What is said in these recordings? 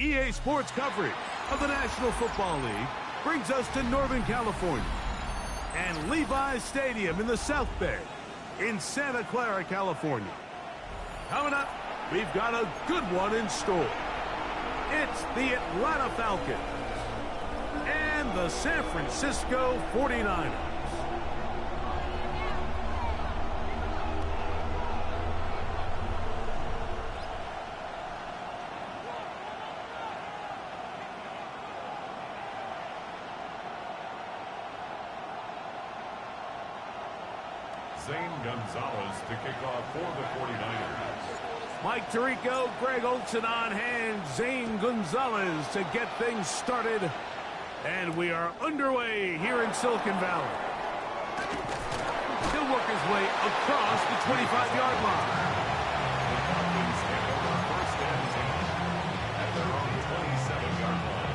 EA Sports coverage of the National Football League brings us to Northern California and Levi's Stadium in the South Bay in Santa Clara, California. Coming up, we've got a good one in store. It's the Atlanta Falcons and the San Francisco 49ers. Gonzalez to kick off for the 49ers. Mike Tirico, Greg Olson on hand, Zane Gonzalez to get things started. And we are underway here in Silicon Valley. He'll work his way across the 25-yard line. The Falcons take over first and 10 at their own 27-yard line.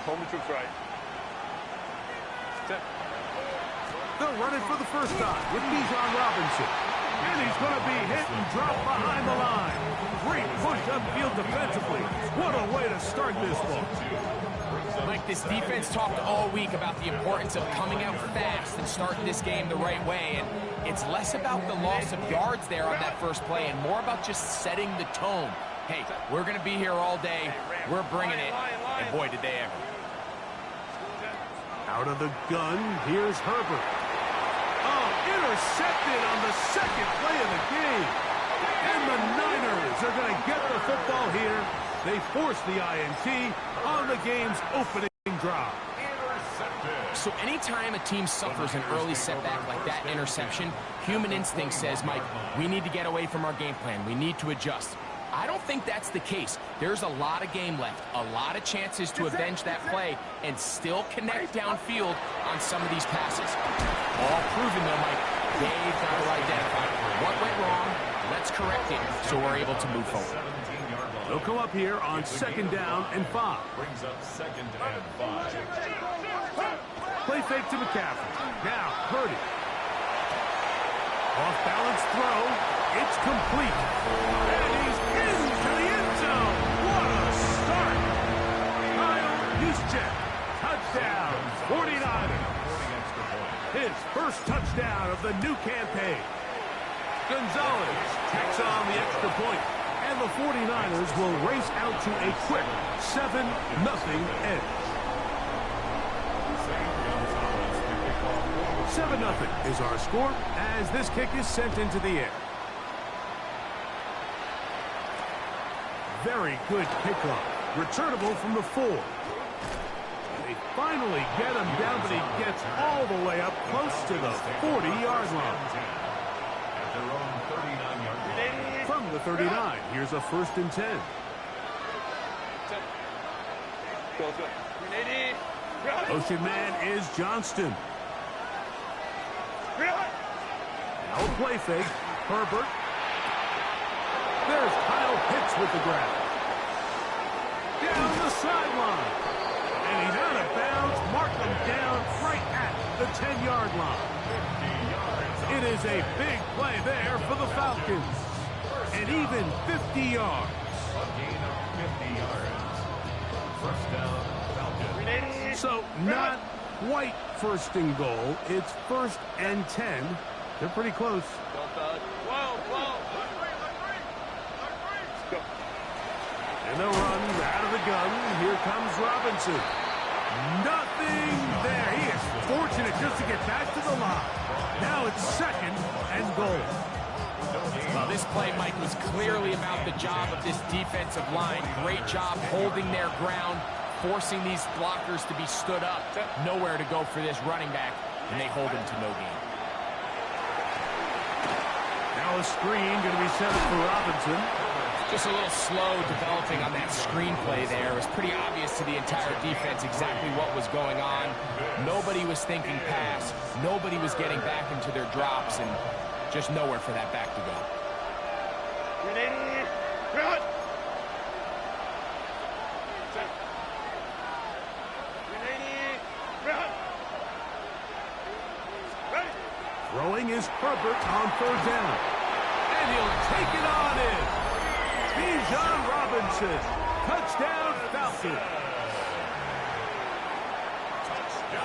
Home troops right. Step. They're running for the first time with Bijan Robinson. And he's going to be hit and dropped behind the line. Great push upfield defensively. What a way to start this ball. Mike, this defense talked all week about the importance of coming out fast and starting this game the right way. And it's less about the loss of yards there on that first play and more about just setting the tone. Hey, we're going to be here all day. We're bringing it. And boy, did they ever. Out of the gun, here's Herbert. Oh, intercepted on the second play of the game. And the Niners are going to get the football here. They force the INT on the game's opening drive. So anytime a team suffers an early setback like that interception, human instinct says, Mike, we need to get away from our game plan. We need to adjust. I don't think that's the case. There's a lot of game left, a lot of chances to avenge that play and still connect downfield on some of these passes. All proven, though, Mike. They've got to identify what went wrong. Let's correct it so we're able to move forward. They'll come up here on 2nd down and 5. Brings up 2nd and 5. Play fake to McCaffrey. Now, Purdy. Off-balance throw. It's complete. And he's into the end zone. What a start. Kyle Juszczyk. Touchdown, 49ers. His first touchdown of the new campaign. Gonzalez tacks on the extra point. And the 49ers will race out to a quick 7-0 edge. 7-0 is our score as this kick is sent into the air. Very good kickoff. Returnable from the 4. They finally get him down, but he gets all the way up close to the 40-yard line. At their own 39-yard line. From the 39, here's a 1st and 10. Ocean man is Johnston. Now play fake. Herbert. There's Kyle Pitts with the grab. Down the sideline. And he's out of bounds. Mark him down right at the 10-yard line. It is a big play there for the Falcons. And even 50 yards. A gain of 50 yards. First down, Falcons. So not quite 1st and goal. It's 1st and 10. They're pretty close. And they'll run out of the gun. Here comes Robinson. Nothing there. He is fortunate just to get back to the line. Now it's 2nd and goal. Well, this play, Mike, was clearly about the job of this defensive line. Great job holding their ground, forcing these blockers to be stood up. Nowhere to go for this running back, and they hold him to no gain. Now a screen going to be set up for Robinson. Just a little slow developing on that screenplay there. It was pretty obvious to the entire defense exactly what was going on. Nobody was thinking pass. Nobody was getting back into their drops, and just nowhere for that back to go. is Herbert on third down. And he'll take it on in. Bijan Robinson. Touchdown, Falcons.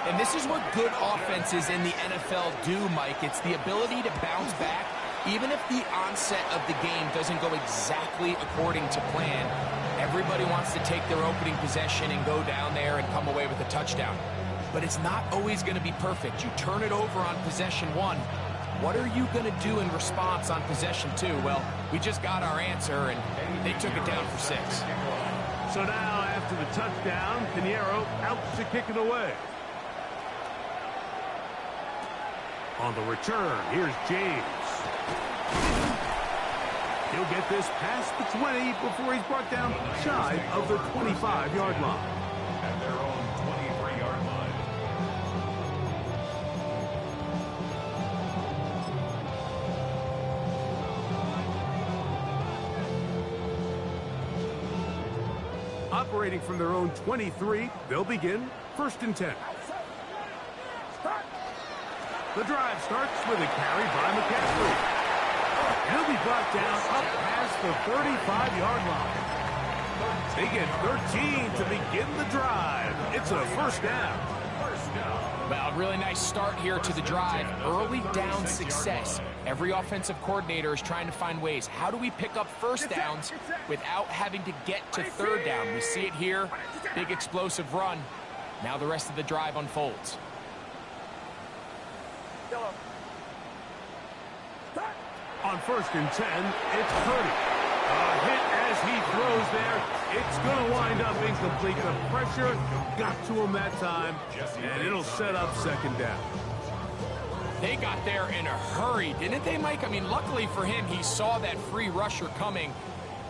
And this is what good offenses in the NFL do, Mike. It's the ability to bounce back, even if the onset of the game doesn't go exactly according to plan. Everybody wants to take their opening possession and go down there and come away with a touchdown. But it's not always going to be perfect. You turn it over on possession one. What are you going to do in response on possession two? Well, we just got our answer, and they took it down for 6. So now, after the touchdown, Pinheiro out to kick it away. On the return, here's James. He'll get this past the 20 before he's brought down shy of the 25-yard line. At their own 23-yard line. Operating from their own 23, they'll begin 1st and 10. The drive starts with a carry by McCaffrey. He'll be brought down up past the 35-yard line. They get 13 to begin the drive. It's a 1st down. Well, really nice start here to the drive. Early down success. Every offensive coordinator is trying to find ways. How do we pick up 1st downs without having to get to 3rd down? We see it here. Big explosive run. Now the rest of the drive unfolds. On 1st and 10, it's Purdy. A hit as he throws there. It's going to wind up incomplete. The pressure got to him that time, and it'll set up 2nd down. They got there in a hurry, didn't they, Mike? I mean, luckily for him, he saw that free rusher coming,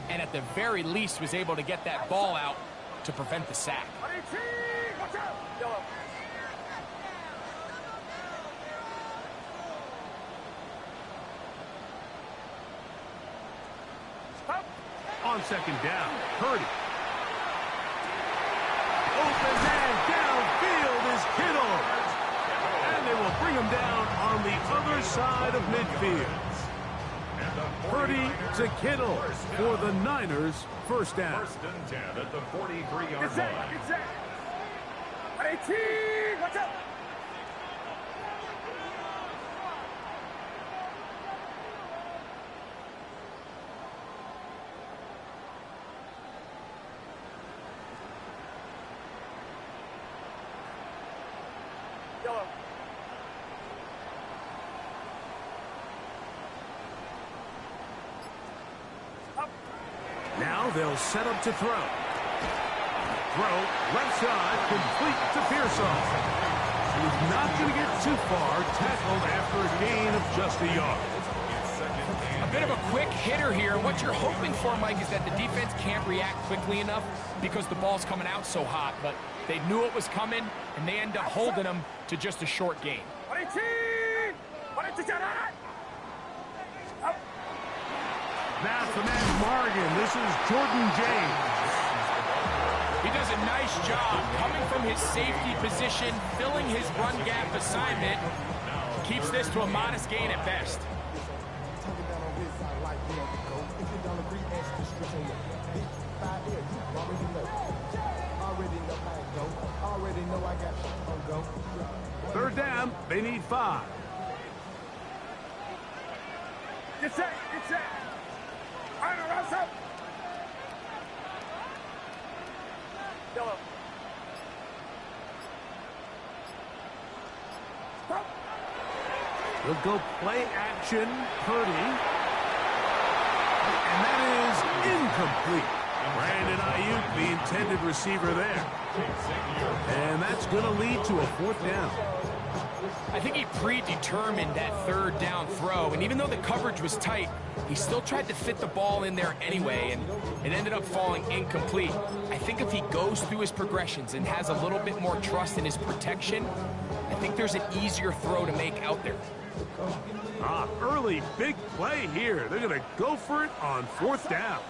and at the very least was able to get that ball out to prevent the sack. On 2nd down, Purdy. Open man downfield is Kittle. And they will bring him down on the other side of midfield. Purdy to Kittle for the Niners, 1st down. 1st and 10 at the 43-yard line. Watch out. Now they'll set up to throw. Throw, left side, complete to Pearson. He's not going to get too far, tackled after a gain of just a yard. A bit of a quick hitter here. What you're hoping for, Mike, is that the defense can't react quickly enough because the ball's coming out so hot. But they knew it was coming, and they end up holding them to just a short gain. Now for Matt Morgan, this is Jordan James. He does a nice job coming from his safety position, filling his run gap assignment. Keeps this to a modest gain at best. Third down, they need 5. Get set, get set. All right, rouse up. Yellow. Stop. We'll go play action, Purdy. And that is incomplete. Brandon Ayuk, the intended receiver there. And that's going to lead to a 4th down. I think he predetermined that 3rd down throw, and even though the coverage was tight, he still tried to fit the ball in there anyway, and it ended up falling incomplete. I think if he goes through his progressions and has a little bit more trust in his protection, I think there's an easier throw to make out there. Early big play here. They're going to go for it on 4th down.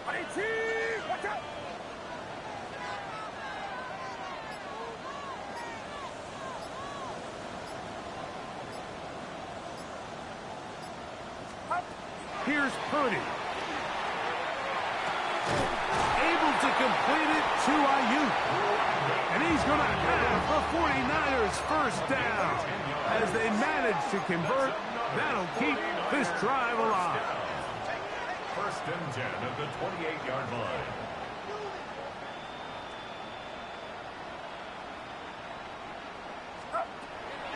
Watch out. Here's Purdy. Able to complete it to Ayuk. And he's going to have the 49ers first down. As they manage to convert, that'll keep this drive alive. First and 10 at the 28-yard line.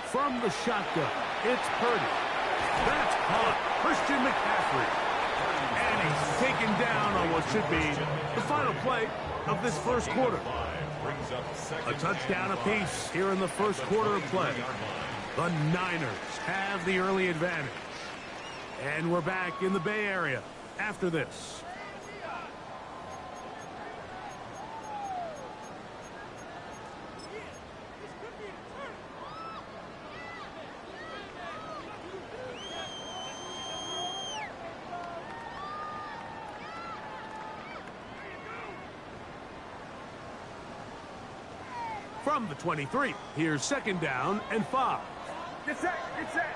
From the shotgun, it's Purdy. That's caught. Christian McCaffrey. And he's taken down on what should be the final play of this first quarter. A touchdown apiece here in the first quarter of play. The Niners have the early advantage. And we're back in the Bay Area after this. From the 23, here's second down and 5. Get set, get set.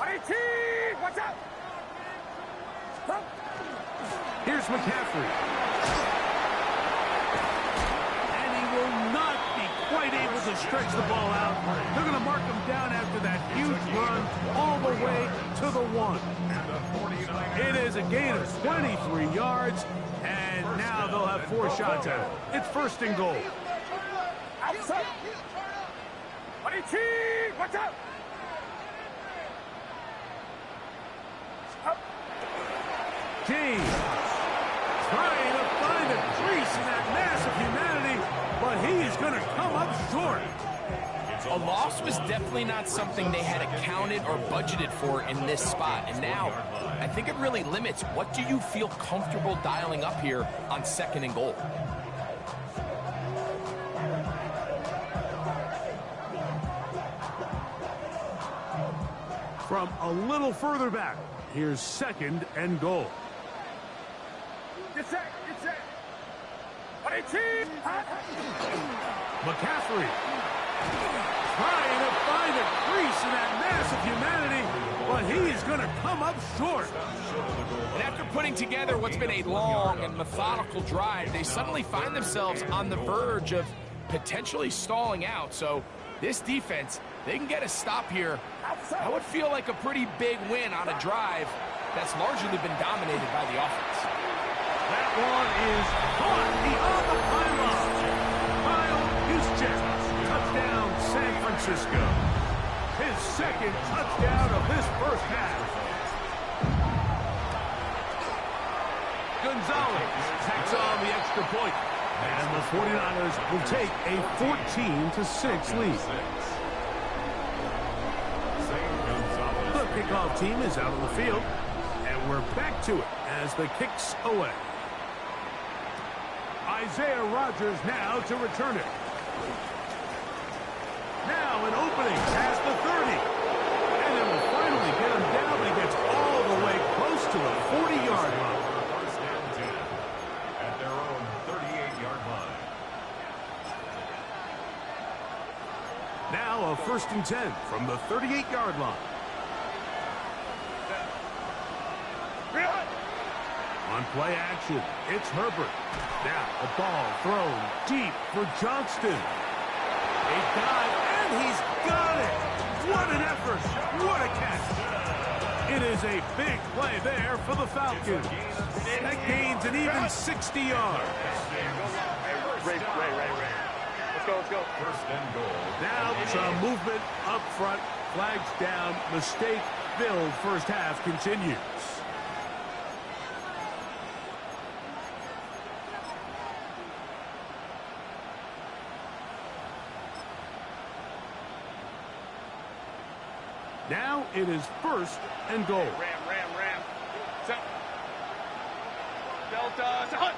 18, watch out. Huh? Here's McCaffrey. And he will not be quite able to stretch the ball out. They're going to mark him down after that huge run all the way to the 1. It is a gain of 23 yards, and now they'll have 4 shots at it. It's first and goal. Outside. 18, watch out. James trying to find a crease in that mass of humanity, but he is going to come up short. A loss was definitely not something they had accounted or budgeted for in this spot. And now, I think it really limits what do you feel comfortable dialing up here on second and goal. From a little further back, here's second and goal. Get set, get set. 18. McCaffrey trying to find a crease in that mass of humanity, but he is going to come up short. And after putting together what's been a long and methodical drive, they suddenly find themselves on the verge of potentially stalling out. So this defense, they can get a stop here. That would feel like a pretty big win on a drive that's largely been dominated by the offense. That one is caught beyond the pylon. Kyle Juszczyk, touchdown San Francisco. His second touchdown of this first half. Gonzalez tacks on the extra point. And the 49ers will take a 14-6 lead. The kickoff team is out on the field, and we're back to it as the kick's away. Isaiah Rodgers now to return it. Now an opening past the 30. And then we'll finally get him down, but he gets all the way close to the 40-yard line. First and 10 at their own 38-yard line. Now a first and 10 from the 38-yard line. On play action, it's Herbert. Now a ball thrown deep for Johnston. A dive, and he's got it. What an effort. What a catch. It is a big play there for the Falcons. That gains an even 60 yards. Ray. Let's go. First and goal. Now some movement up front. Flags down. Mistake filled first half continues. Now it is first and goal. Ram. Set. Delta. Hunt.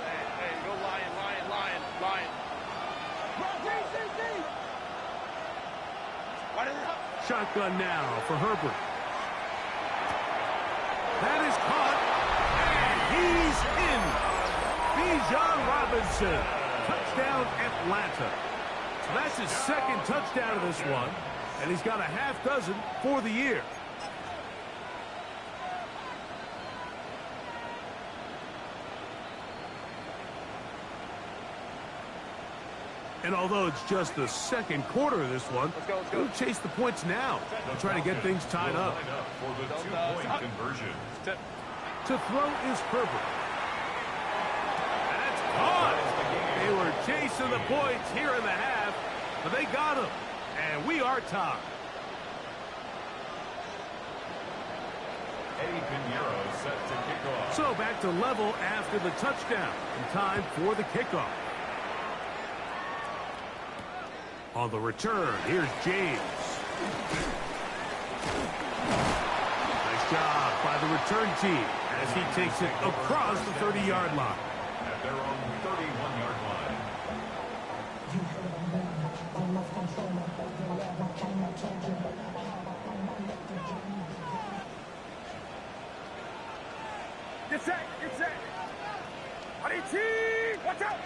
Hey, go lion. Shotgun now for Herbert. That is caught, and he's in. Bijan Robinson, touchdown Atlanta. So that's his second touchdown of this one, and he's got a half dozen for the year. And although it's just the second quarter of this one, we'll chase the points now. We'll try to get things tied up. For the two-point conversion. To throw is Herbert. That's caught. They were chasing the points here in the half, but they got them. And we are tied. Eddie Pinheiro set to kick off. So back to level after the touchdown. And time for the kickoff. On the return, here's James. Nice job by the return team as he takes it across the 30-yard line. At their own 31-yard line. Get set, get set. Watch out.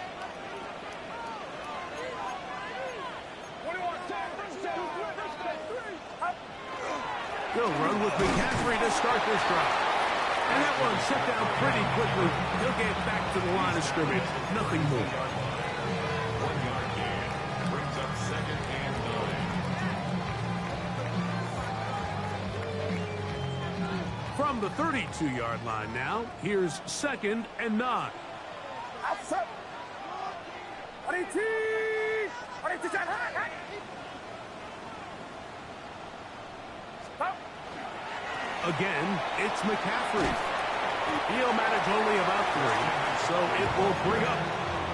They'll run with McCaffrey to start this drive. And that one shut down pretty quickly. He'll get back to the line of scrimmage. Nothing more. 1-yard gain. Brings up second and 9. From the 32-yard line now, here's second and 9. Outside. Again, it's McCaffrey. He'll manage only about 3, so it will bring up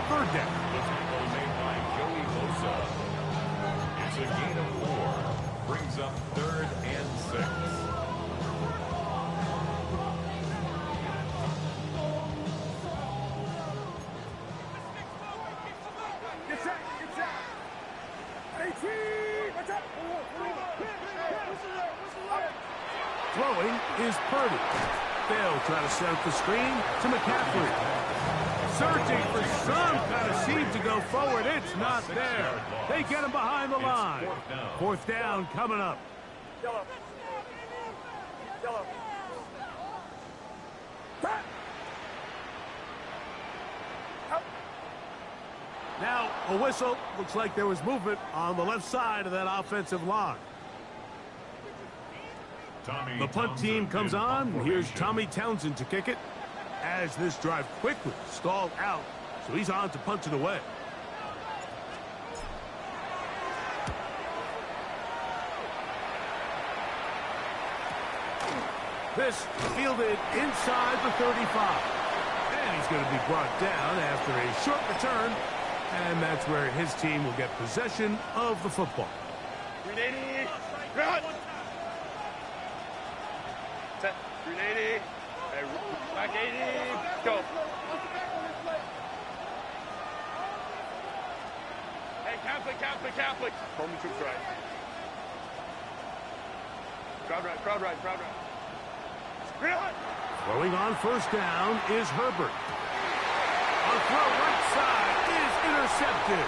third down. The tackle made by Joey Bosa. It's a gain of 4. Brings up third and 6. Get set, get set. Throwing is Purdy. They'll try to set up the screen to McCaffrey. Searching for some kind of seam to go forward. It's not there. They get him behind the line. Fourth down coming up. Yellow. Now, a whistle. Looks like there was movement on the left side of that offensive line. The punt team comes on. Here's Tommy Townsend to kick it as this drive quickly stalled out. So he's on to punt it away. This fielded inside the 35. And he's going to be brought down after a short return. And that's where his team will get possession of the football. 380. Run. Set. 380. Back 80. Go. Hey, Catholic. Roman troops right. Crowd right. Run. Throwing on first down is Herbert. On throw right side is intercepted.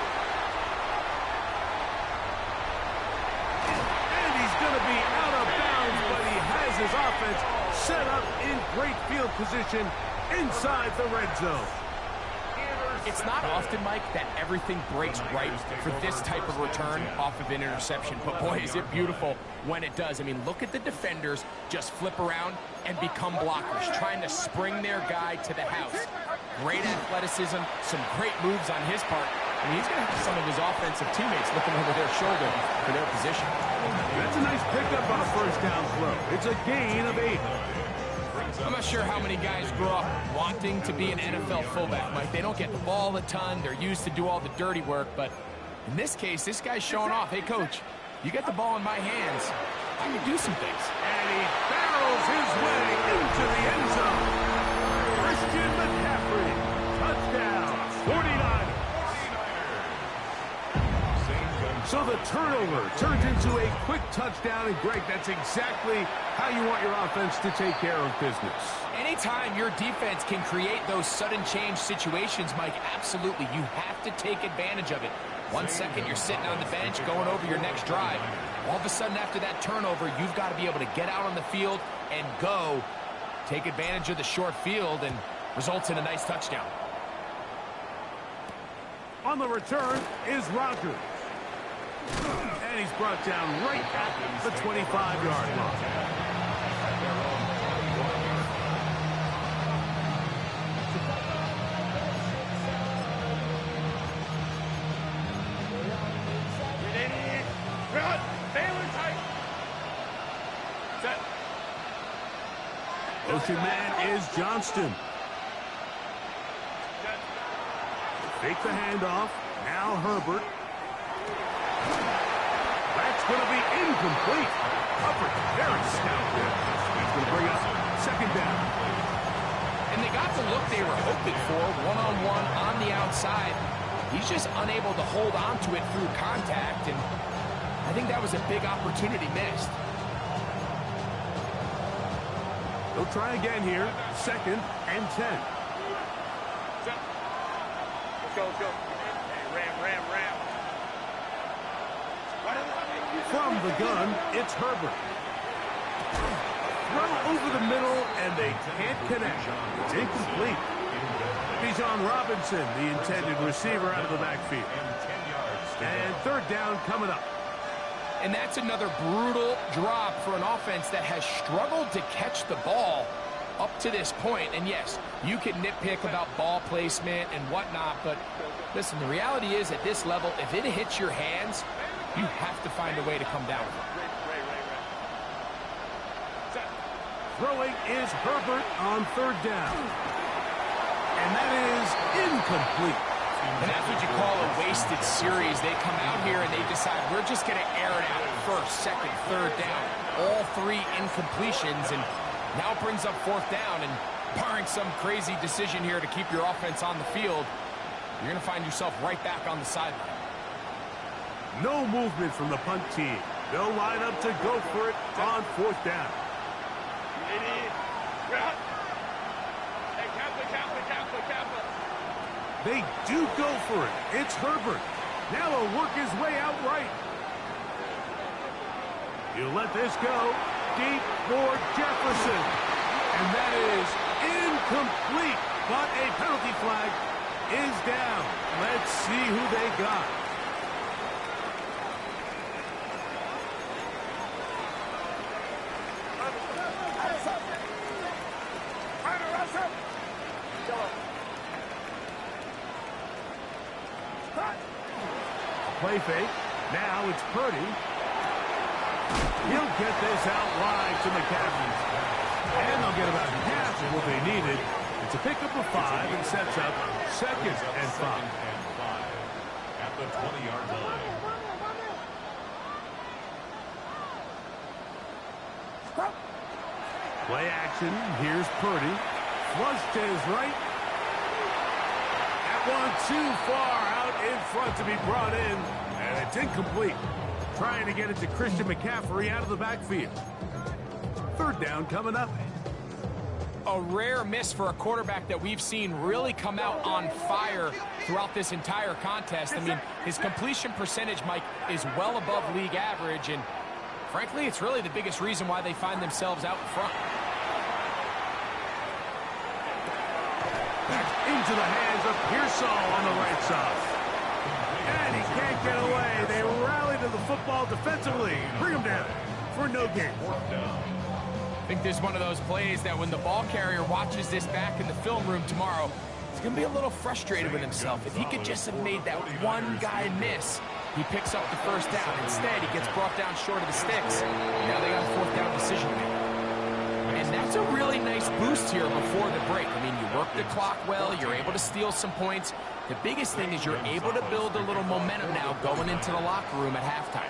And he's going to be out of bounds, but he has his offense set up in great field position inside the red zone. It's not often, Mike, that everything breaks right for this type of return off of an interception. But, boy, is it beautiful when it does. I mean, look at the defenders just flip around and become blockers, trying to spring their guy to the house. Great athleticism, some great moves on his part. I mean, he's going to have some of his offensive teammates looking over their shoulder for their position. That's a nice pickup on a first down throw. It's a gain of 8. I'm not sure how many guys grow up wanting to be an NFL fullback, Mike. They don't get the ball a ton. They're used to do all the dirty work. But in this case, this guy's showing off. Hey, coach, you got the ball in my hands. I can do some things. And he barrels his way into the end zone. Christian McCaffrey, touchdown, 49ers. So the turnover turns into a quick touchdown. And, Greg, that's exactly how you want your offense to take care of business. Anytime your defense can create those sudden change situations, Mike, absolutely, you have to take advantage of it. 1 second, you're sitting on the bench going over your next drive. All of a sudden, after that turnover, you've got to be able to get out on the field and go. Take advantage of the short field and results in a nice touchdown. On the return is Rogers. And he's brought down right at the 25-yard line. Motion man is Johnston. Fake the handoff. Now Herbert. That's going to be incomplete. Hubbard, very stout there. That's going to bring up second down. And they got the look they were hoping for, one-on-one on the outside. He's just unable to hold on to it through contact, and I think that was a big opportunity missed. They'll try again here. Second and 10. Let's go. Ram. From the gun, it's Herbert. Throw over the middle, and they can't connect. It's incomplete. Bijan Robinson, the intended receiver, out of the backfield. And third down coming up. And that's another brutal drop for an offense that has struggled to catch the ball up to this point. And yes, you can nitpick about ball placement and whatnot, but listen, the reality is at this level, if it hits your hands, you have to find a way to come down with it. Throwing is Herbert on third down. And that is incomplete. And that's what you call a wasted series. They come out here and they decide, we're just going to air it out first, second, third down. All three incompletions, and now it brings up fourth down. And barring some crazy decision here to keep your offense on the field, you're going to find yourself right back on the sideline. No movement from the punt team. They'll line up to go for it on fourth down. They do go for it. It's Herbert. Now he'll work his way out right. You let this go. Deep for Jefferson. And that is incomplete. But a penalty flag is down. Let's see who they got. Play fake. Now it's Purdy. He'll get this out wide to McCaffrey. And they'll get about half of what they needed. It's a pickup of 5 and sets up second and 5. At the 20-yard line. Play action. Here's Purdy. Flush to his right. That one too far out in front to be brought in. And it's incomplete. Trying to get it to Christian McCaffrey out of the backfield. Third down coming up. A rare miss for a quarterback that we've seen really come out on fire throughout this entire contest. I mean, his completion percentage, Mike, is well above league average, and frankly, it's really the biggest reason why they find themselves out in front. Back into the hands of Pearsall on the right side. And he can't get away. They rally to the football defensively. Bring him down for no gain. I think this is one of those plays that when the ball carrier watches this back in the film room tomorrow, he's going to be a little frustrated with himself. If he could just have made that one guy miss, he picks up the first down. Instead, he gets brought down short of the sticks. Now they got a fourth down decision to make. And that's a really nice boost here before the break. I mean, you work the clock well, you're able to steal some points. The biggest thing is you're able to build a little momentum now going into the locker room at halftime.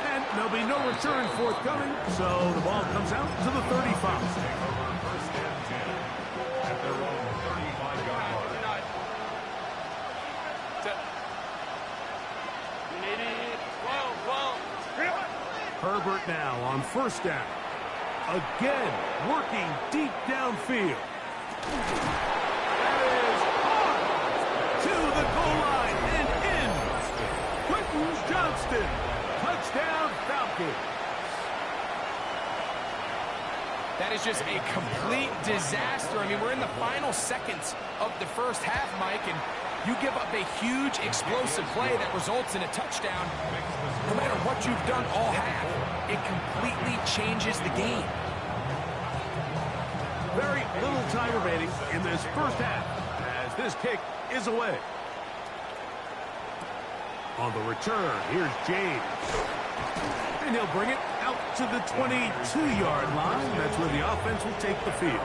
And there'll be no return forthcoming, so the ball comes out to the 35. First and 10 at their own 35-yard line. Herbert now on first down. Again, working deep downfield. That is hard to the goal line and in. Quentin Johnston. Touchdown, Falcons. That is just a complete disaster. I mean, we're in the final seconds of the first half, Mike, and you give up a huge explosive play that results in a touchdown. No matter what you've done all half, it completely changes the game. Very little time remaining in this first half as this kick is away. On the return, here's James. And he'll bring it out to the 22-yard line. That's where the offense will take the field.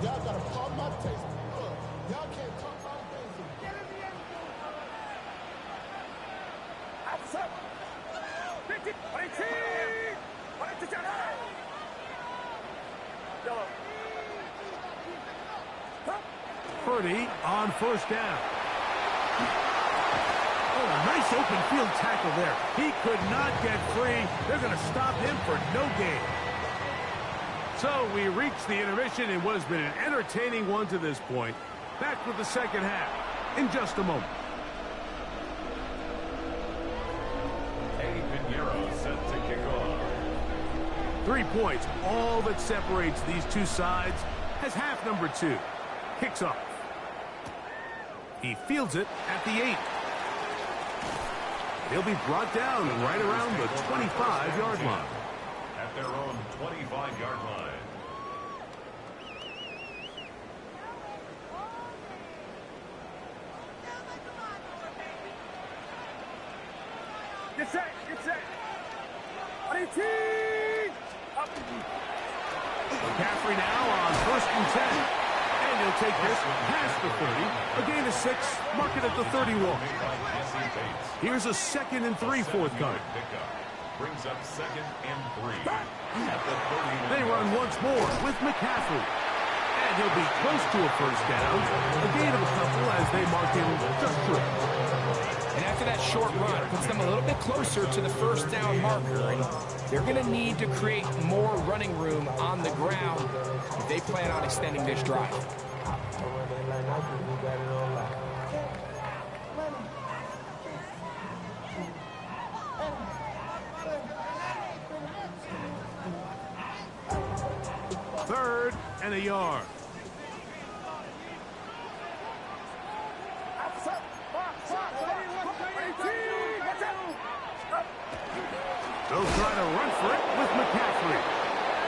Y'all gotta pump my taste. Look, y'all can't talk about things. Get in the end zone. Outside. 50, 22. 22, Purdy on first down. Oh, nice open field tackle there. He could not get free. They're going to stop him for no gain. So we reach the intermission in what has been an entertaining one to this point. Back with the second half in just a moment. Set to kick off. 3 points, all that separates these two sides, as half number 2 kicks off. He fields it at the 8. He'll be brought down right around the 25-yard line. At their own 25-yard line. Get set, get set. 18. Up. McCaffrey now on 1st and 10. And he'll take this past the 30. A gain of 6, mark it at the 31. Here's a 2nd and 3 forthcoming. Brings up 2nd and 3. At the 31. They run once more with McCaffrey. And he'll be close to a first down. A gain of a couple as they mark him just through. And after that short run, it puts them a little bit closer to the first down marker. And they're going to need to create more running room on the ground if they plan on extending this drive. Third and a yard. They'll try to run for it with McCaffrey.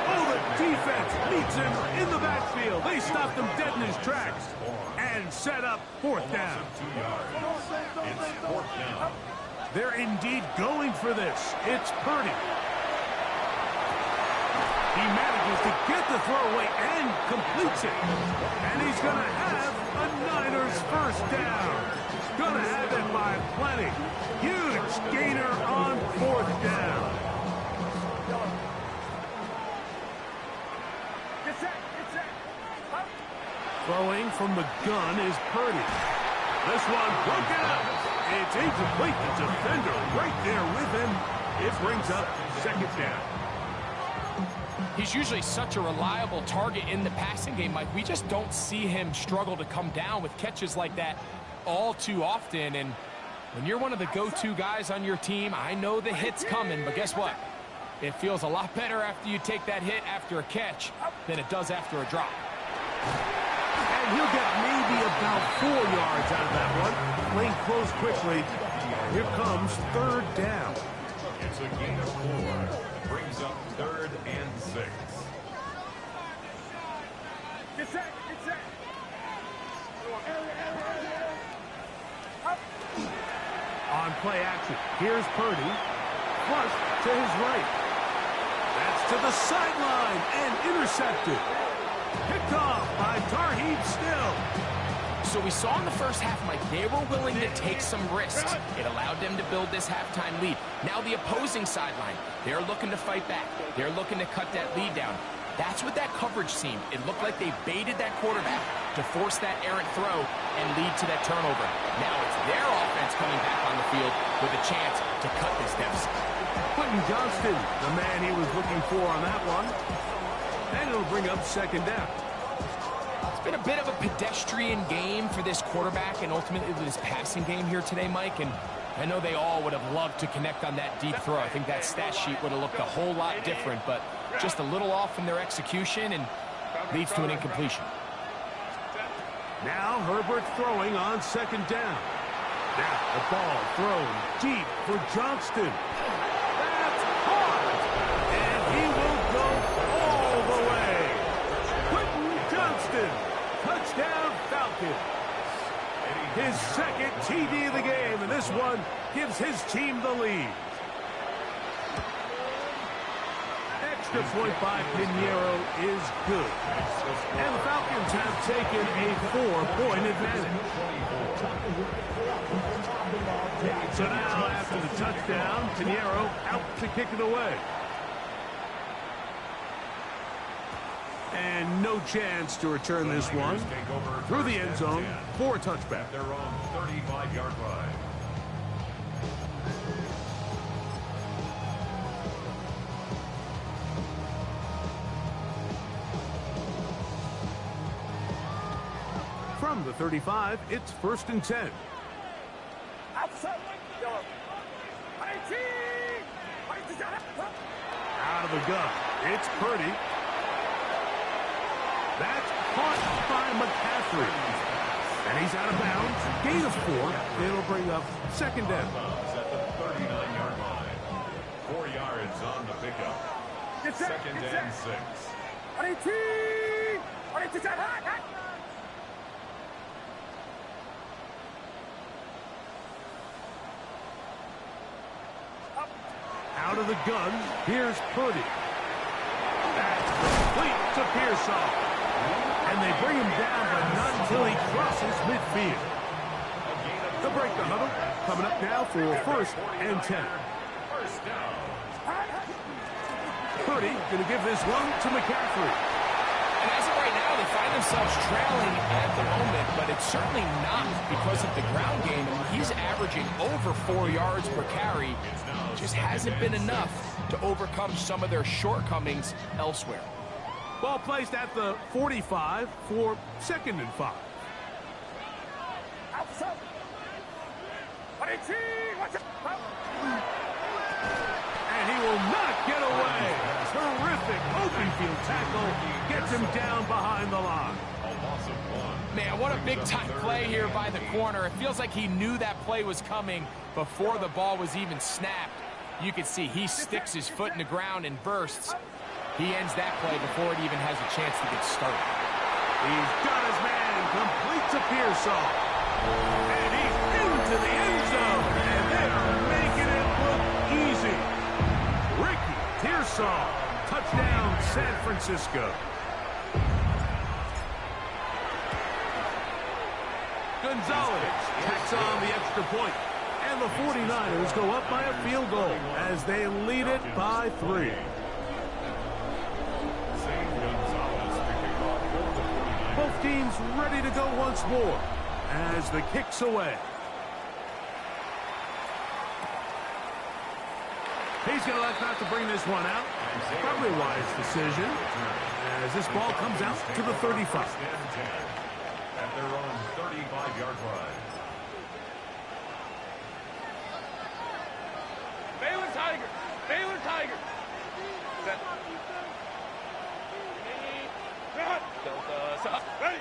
Oh, the defense meets him in the backfield. They stopped him dead in his tracks and set up 4th down. 2 yards. It's 4th down. They're indeed going for this. It's Purdy. He manages to get the throw away and completes it. And he's going to have a Niners first down. Going to have it by plenty. Huge gainer on 4th down. Throwing from the gun is Purdy. This one broken up. It's incomplete. The defender right there with him. It brings up 2nd down. He's usually such a reliable target in the passing game, Mike. We just don't see him struggle to come down with catches like that all too often. And when you're one of the go-to guys on your team, I know the hit's coming, but guess what? It feels a lot better after you take that hit after a catch than it does after a drop. And he'll get maybe about 4 yards out of that one. Lane closed quickly. Here comes 3rd down. It's a gain of 4. Brings up 3rd and 6. Get set, get set. On play action, here's Purdy. Flush to his right. That's to the sideline and intercepted. Picked off by Tarheed Still. So we saw in the first half, Mike, they were willing to take some risks. It allowed them to build this halftime lead. Now the opposing sideline, they're looking to fight back. They're looking to cut that lead down. That's what that coverage seemed. It looked like they baited that quarterback to force that errant throw and lead to that turnover. Now it's their offense coming back on the field with a chance to cut this deficit. Quentin Johnston, the man he was looking for on that one. And it'll bring up second down. It's been a bit of a pedestrian game for this quarterback and ultimately this passing game here today, Mike. And I know they all would have loved to connect on that deep throw. I think that stat sheet would have looked a whole lot different, but just a little off in their execution and leads to an incompletion. Now Herbert throwing on second down. Now the ball thrown deep for Johnston. That's hard. And he will go all the way. Quentin Johnston. Touchdown Falcons. His second TD of the game, and this one gives his team the lead. Extra point by Pinheiro is good. And the Falcons have taken a 4-point advantage. So now after the touchdown, Pinheiro out to kick it away. And no chance to return this one through the end zone for a touchback. Their own 35-yard line. From the 35, it's 1st and 10. Out of the gun, it's Purdy. That's caught by McCaffrey. And he's out of bounds. Gain of 4. It'll bring up second down. At the 39-yard line. 4 yards on the pickup. Second and 6. Out of the gun, here's Purdy. That's complete to Pearsall. And they bring him down, but not until he crosses midfield. They'll break the huddle. Coming up now for 1st and 10. First down. Purdy going to give this one to McCaffrey. And as of right now, they find themselves trailing at the moment, but it's certainly not because of the ground game. He's averaging over 4 yards per carry. Just hasn't been enough to overcome some of their shortcomings elsewhere. Ball placed at the 45 for 2nd and 5. And he will not get away. Terrific open field tackle gets him down behind the line. Man, what a big-time play here by the corner. It feels like he knew that play was coming before the ball was even snapped. You can see he sticks his foot in the ground and bursts. He ends that play before it even has a chance to get started. He's got his man complete to Pearsall. And he's into the end zone. And they're making it look easy. Ricky Pearsall. Touchdown, San Francisco. Gonzalez tacks on the extra point. And the 49ers go up by a field goal as they lead it by 3. Both teams ready to go once more as the kick's away. He's going to elect not to bring this one out. Probably a wise decision as this ball comes out to the 35. At their own 35-yard line. Baylor Tiger! Baylor Tiger! Ready!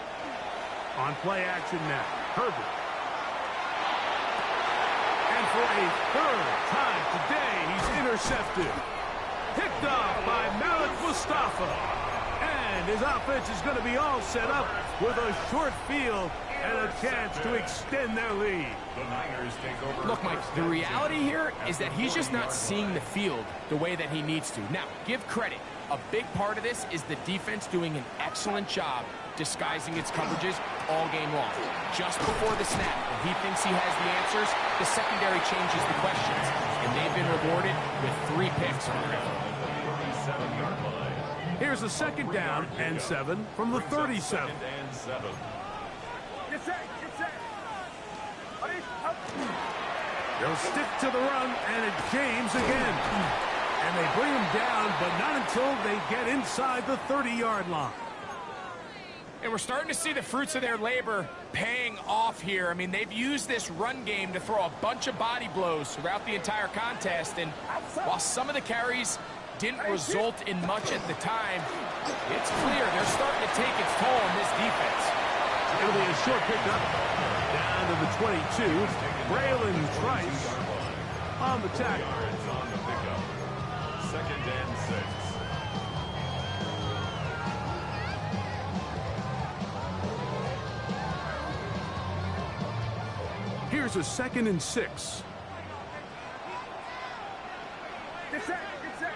On play action now, Herbert. And for a 3rd time today, he's intercepted. Picked off by Malik Mustafa. And his offense is going to be all set up with a short field and a chance to extend their lead. The Niners take over. Look, Mike, the reality here is that he's just not seeing the field the way that he needs to. Now, give credit. A big part of this is the defense doing an excellent job disguising its coverages all game long. Just before the snap, when he thinks he has the answers, the secondary changes the questions. And they've been rewarded with 3 picks on the ground. Here's a 2nd down and 7 from the 37. They'll stick to the run, and it's James again. And they bring him down, but not until they get inside the 30-yard line. And we're starting to see the fruits of their labor paying off here. I mean, they've used this run game to throw a bunch of body blows throughout the entire contest. And while some of the carries didn't result in much at the time, it's clear they're starting to take its toll on this defense. It'll be a short pickup down to the 22. Braylon Trice on the tackle. On the pickup. 2nd and 6. Here's a 2nd and 6. Get set. Get set.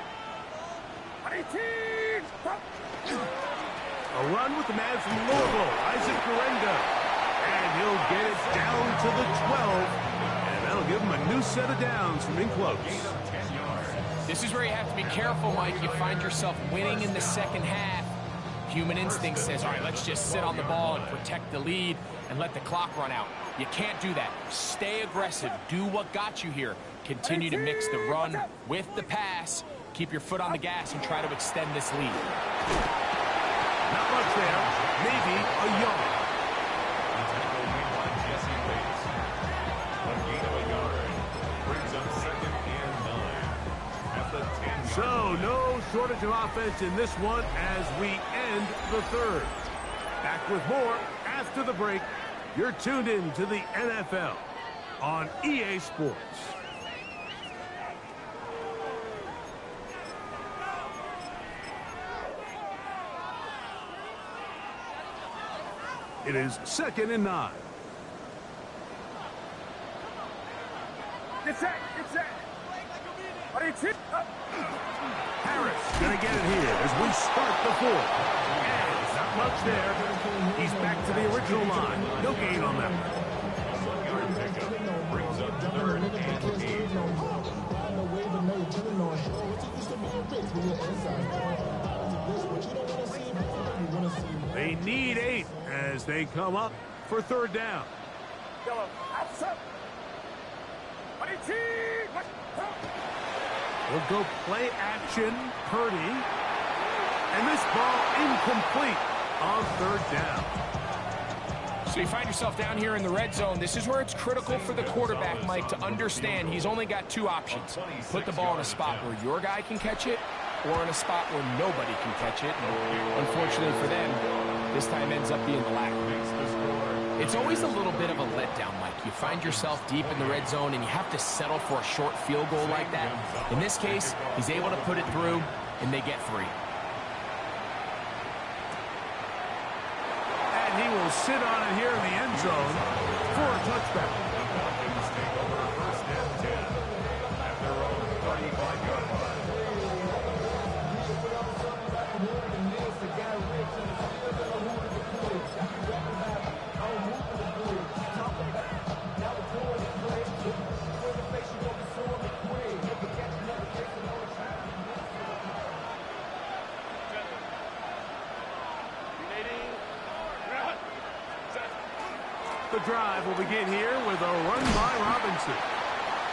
18. A run with the man from Louisville, Isaac Garenda. And he'll get it down to the 12. And that'll give him a new set of downs from in close. This is where you have to be careful, Mike. You find yourself winning in the second half. Human instinct says, all right, let's just sit on the ball and protect the lead and let the clock run out. You can't do that. Stay aggressive. Do what got you here. Continue to mix the run with the pass. Keep your foot on the gas and try to extend this lead. Not much there. Maybe a yard. So, no shortage of offense in this one as we end the third. Back with more after the break. You're tuned in to the NFL on EA Sports. It is 2nd and 9. Get set. Get set. 22. Harris going to get it here as we start the fourth. And not much there. He's back to the original line. No gain on that one. Brings up 3rd and 8. They need 8 as they come up for 3rd down. Yellow. Outside. 22. We'll go play action. Purdy. And this ball incomplete on 3rd down. So you find yourself down here in the red zone. This is where it's critical for the quarterback, Mike, to understand he's only got 2 options. Put the ball in a spot where your guy can catch it or in a spot where nobody can catch it. And unfortunately for them, this time ends up being the latter. It's always a little bit of a letdown, Mike. You find yourself deep in the red zone and you have to settle for a short field goal like that. In this case, he's able to put it through and they get 3. And he will sit on it here in the end zone for a touchback. The drive will begin here with a run by Robinson.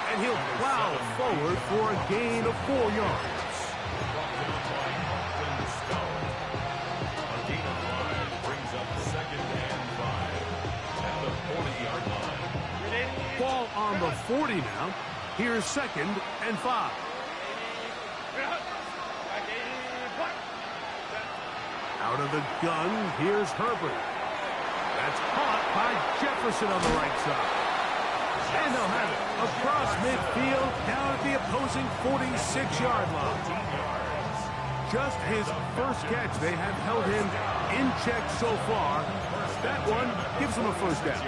And he'll plow forward for a gain of 4 yards. A gain of 5 brings up 2nd and 5 at the 40-yard line. Ball on the 40 now. Here's 2nd and 5. Out of the gun, here's Herbert. That's caught by Jefferson on the right side. And they'll have it across midfield down at the opposing 46-yard line. Just his first catch. They have held him in check so far. That one gives him a 1st down.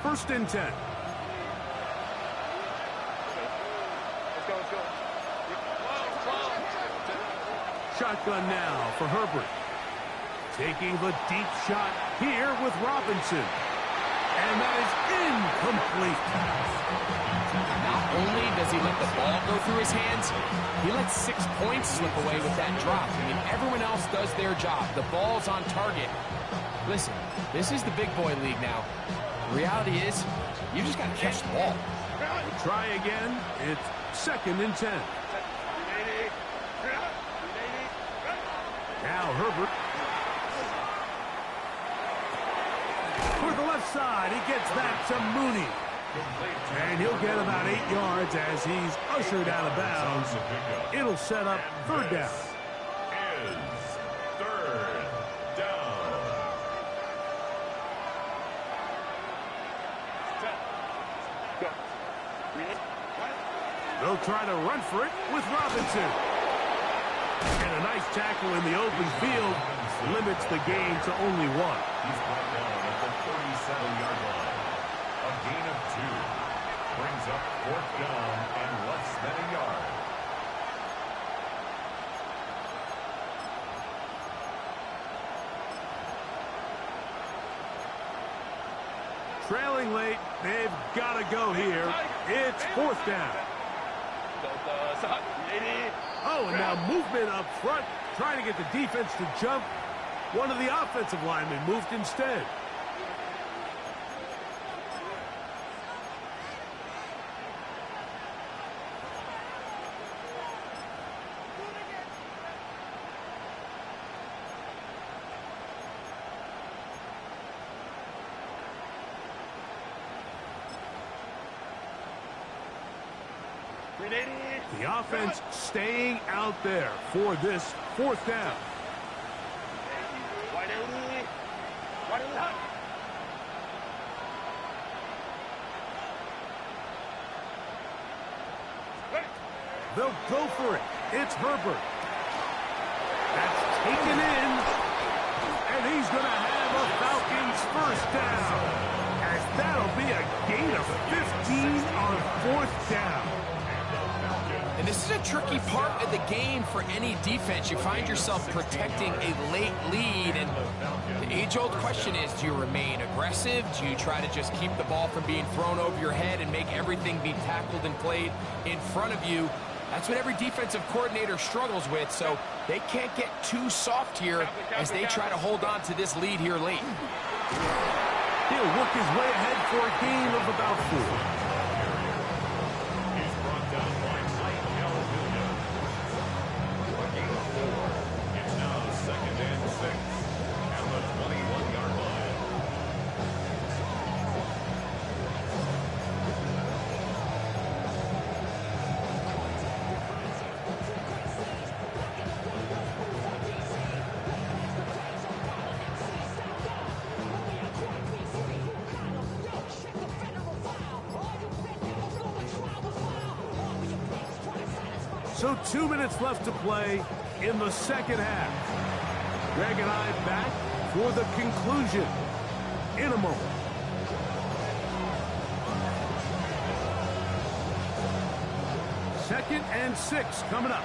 1st and 10. Shotgun now for Herbert. Taking the deep shot here with Robinson. And that is incomplete. Not only does he let the ball go through his hands, he lets 6 points slip away with that drop. I mean, everyone else does their job. The ball's on target. Listen, this is the big boy league now. The reality is, you just got to catch the ball. We'll try again. It's 2nd and 10. Now Herbert. For the left side, he gets that to Mooney. And he'll get about 8 yards as he's ushered out of bounds. It'll set up 3rd down. Is 3rd down. They'll try to run for it with Robinson. And a nice tackle in the open field limits the gain to only 1. He's brought down at the 37-yard line. A gain of 2 brings up 4th down and less than a yard. Trailing late, they've got to go here. It's 4th down. Oh, and now movement up front, trying to get the defense to jump. One of the offensive linemen moved instead. The offense staying out there for this 4th down. They'll go for it. It's Herbert. That's taken in. And he's going to have a Falcons 1st down. As that'll be a gain of 15 on 4th down. And this is a tricky part of the game for any defense. You find yourself protecting a late lead, and the age-old question is, do you remain aggressive? Do you try to just keep the ball from being thrown over your head and make everything be tackled and played in front of you? That's what every defensive coordinator struggles with, so they can't get too soft here as they try to hold on to this lead here late. He'll work his way ahead for a gain of about 4. So 2 minutes left to play in the 2nd half. Greg and I back for the conclusion in a moment. Second and 6 coming up.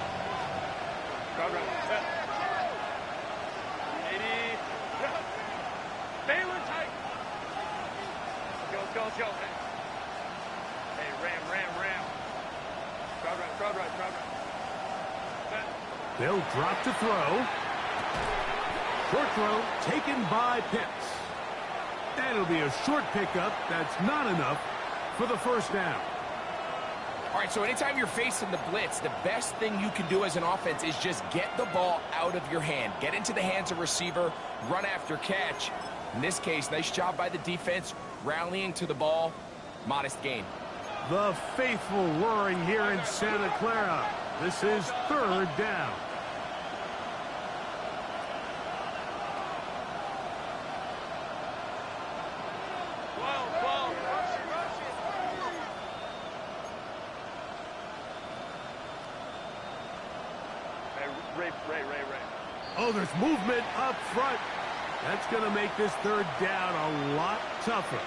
Let's go. Hey, ram. Crowd right. They'll drop to throw. Short throw taken by Pitts. And it'll be a short pickup. That's not enough for the 1st down. All right, so anytime you're facing the blitz, the best thing you can do as an offense is just get the ball out of your hand. Get into the hands of receiver, run after catch. In this case, nice job by the defense, rallying to the ball. Modest gain. The faithful roaring here in Santa Clara. This is 3rd down. Ray. Oh, there's movement up front. That's going to make this 3rd down a lot tougher.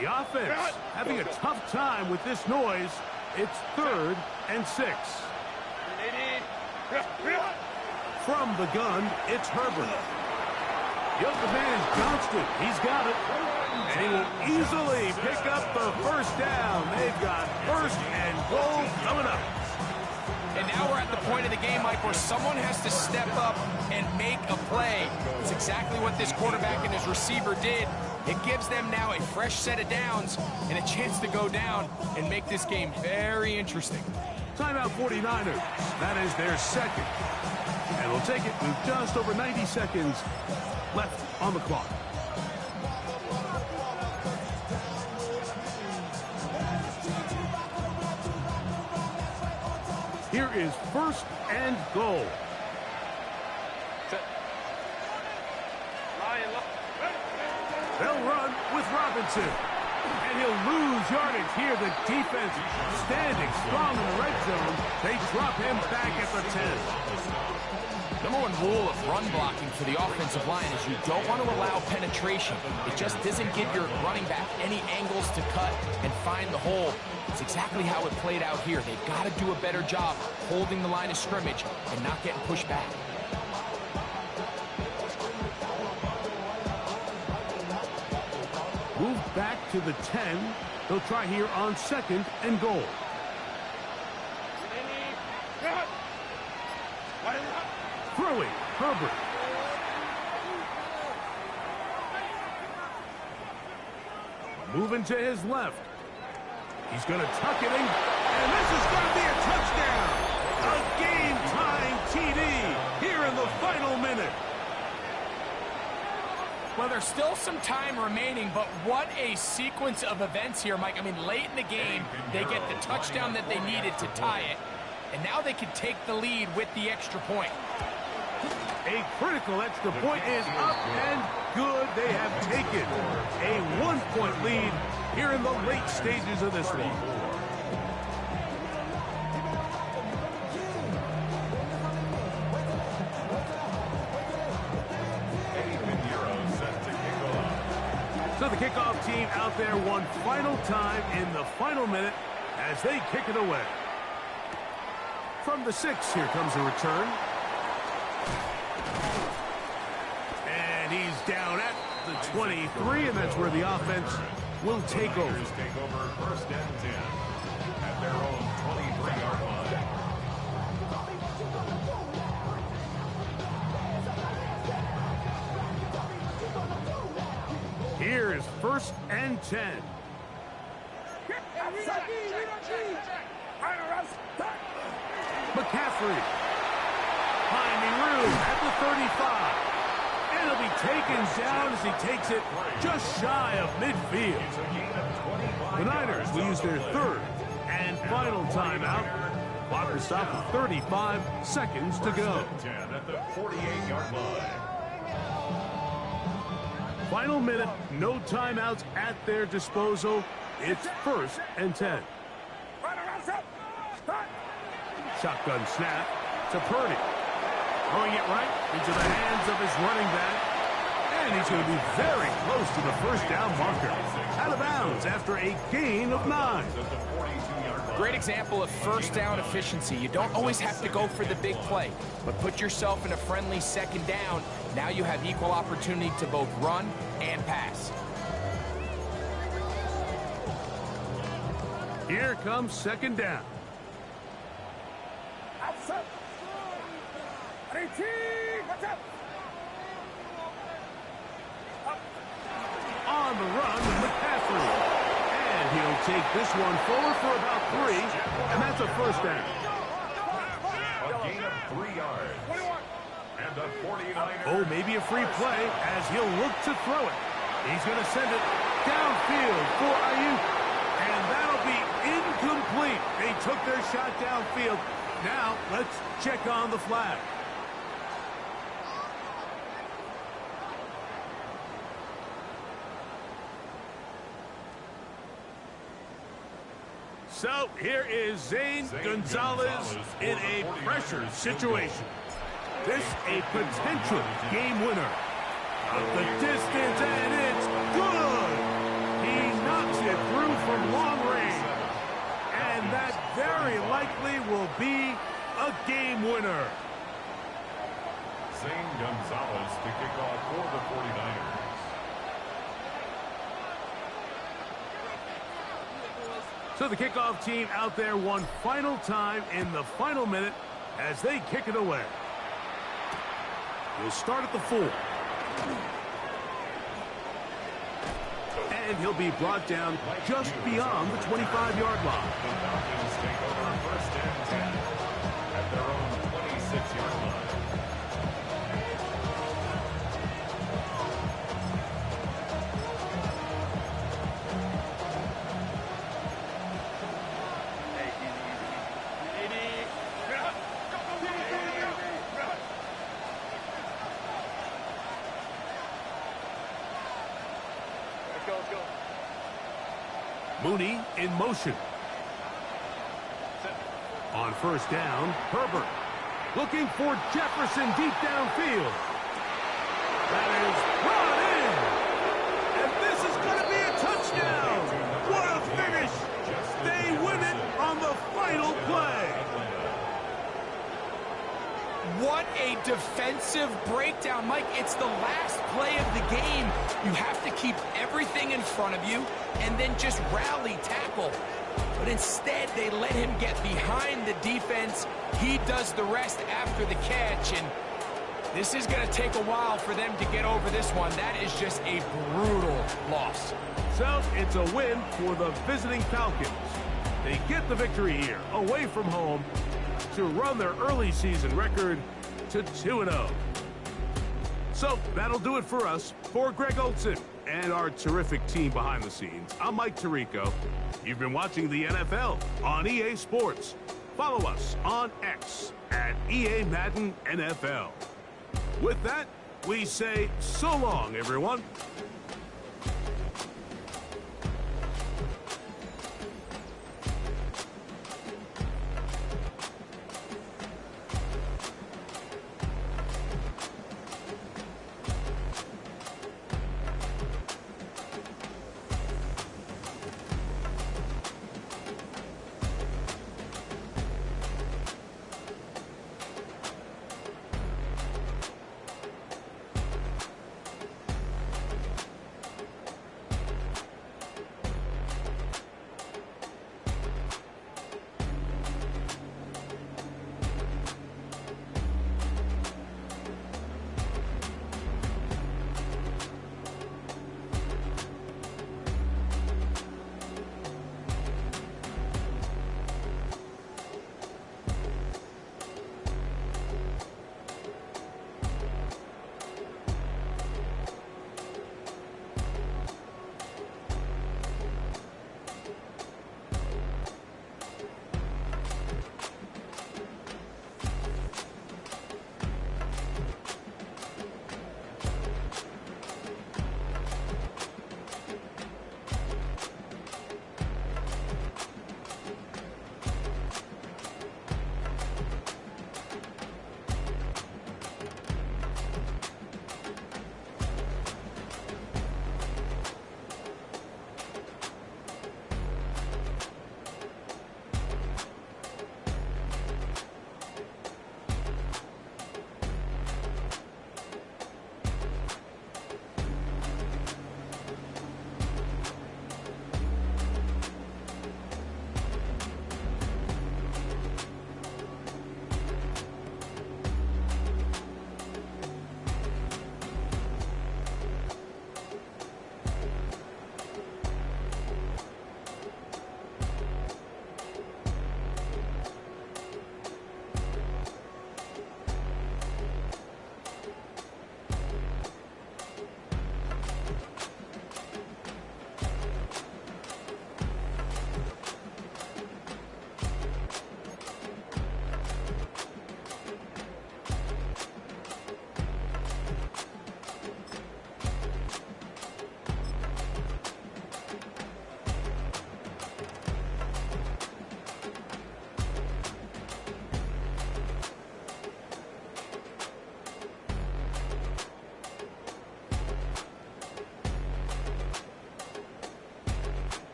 The offense having a tough time with this noise. It's 3rd and 6. From the gun, it's Herbert. The open man is Johnston. He's got it. And he will easily pick up the first down. They've got first and goal coming up. And now we're at the point of the game, Mike, where someone has to step up and make a play. It's exactly what this quarterback and his receiver did. It gives them now a fresh set of downs and a chance to go down and make this game very interesting. Timeout 49ers. That is their second. And we'll take it with just over 90 seconds left on the clock. Here is first and goal. They'll run with Robinson. And he'll lose yardage here. The defense standing strong in the red zone. They drop him back at the 10. Number one rule of run blocking for the offensive line is you don't want to allow penetration. It just doesn't give your running back any angles to cut and find the hole. It's exactly how it played out here. They've got to do a better job holding the line of scrimmage and not getting pushed back. Moved back to the 10. They'll try here on second and goal. Throwing, Herbert. Moving to his left. He's going to tuck it in, and this is going to be a touchdown. A game-tying TD here in the final minute. Well, there's still some time remaining, but what a sequence of events here, Mike. I mean, late in the game, they get the touchdown that they needed to tie it, and now they can take the lead with the extra point. A critical extra point is up and good. They have taken a one-point lead here in the late stages of this one. So the kickoff team out there one final time in the final minute as they kick it away. From the 6, here comes a return. And he's down at the 23, and that's where the offense will take over. Take over first and 10 at their own 23-yard line. Here is first and 10. McCaffrey. Finding room at the 35. And he'll be taken down as he takes it just shy of midfield. The Niners will use their third and final timeout. Clock is stopped with 35 seconds to go. 10 at the 48-yard line. Final minute, no timeouts at their disposal. It's first and 10. Shotgun snap to Purdy. Throwing it right into the hands of his running back. And he's going to be very close to the first down marker. Out of bounds after a gain of 9. Great example of first down efficiency. You don't always have to go for the big play, but put yourself in a friendly second down. Now you have equal opportunity to both run and pass. Here comes second down. On the run, McCaffrey. And he'll take this one forward for about 3, and that's a first down. A gain of 3 yards. And the 49ers. Oh, maybe a free play as he'll look to throw it. He's going to send it downfield for Ayuk. And that'll be incomplete. They took their shot downfield. Now, let's check on the flag. So, here is Zane Gonzalez in a pressure situation. This a potential game winner. Up the distance, and it's good. He knocks it through from long range. And that very likely will be a game winner. Zane Gonzalez to kick off for the 49ers. So the kickoff team out there one final time in the final minute as they kick it away. He'll start at the 4. And he'll be brought down just beyond the 25-yard line. The Falcons take over first and 10 at their own 26-yard line. Mooney in motion. On first down, Herbert looking for Jefferson deep downfield. That is brought in. And this is going to be a touchdown. What a finish. They win it on the final play. What a defensive breakdown, Mike. It's the last play of the game. You have to keep everything in front of you and then just rally tackle. But instead, they let him get behind the defense. He does the rest after the catch, and this is going to take a while for them to get over this one. That is just a brutal loss. So it's a win for the visiting Falcons. They get the victory here, away from home, to run their early season record to 2-0. So that'll do it for us. For Greg Olson and our terrific team behind the scenes, I'm Mike Tirico. You've been watching the NFL on EA Sports. Follow us on X at EA Madden NFL. With that, we say so long, everyone.